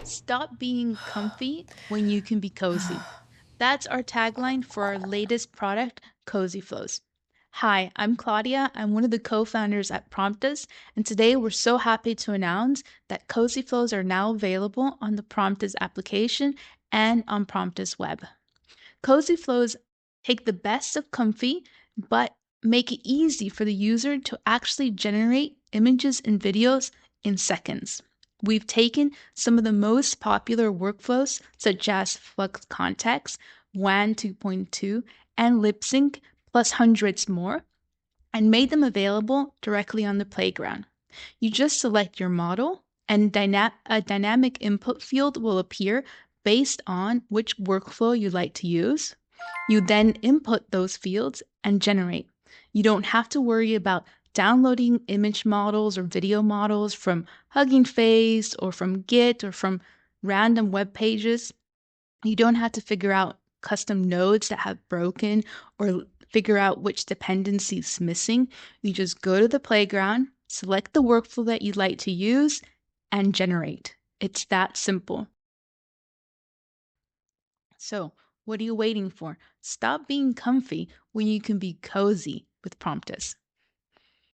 Stop being comfy when you can be cozy. That's our tagline for our latest product, CosyFlows. Hi, I'm Claudia. I'm one of the co-founders at Promptus, and today we're so happy to announce that CosyFlows are now available on the Promptus application and on Promptus Web. CosyFlows take the best of comfy, but make it easy for the user to actually generate images and videos in seconds. We've taken some of the most popular workflows, such as Flux Context, WAN 2.2, and lip sync, plus hundreds more, and made them available directly on the playground. You just select your model, and a dynamic input field will appear based on which workflow you'd like to use. You then input those fields and generate. You don't have to worry about downloading image models or video models from Hugging Face or from Git or from random web pages. You don't have to figure out custom nodes that have broken or figure out which dependency is missing. You just go to the playground, select the workflow that you'd like to use, and generate. It's that simple. So, what are you waiting for? Stop being comfy when you can be cozy with Promptus.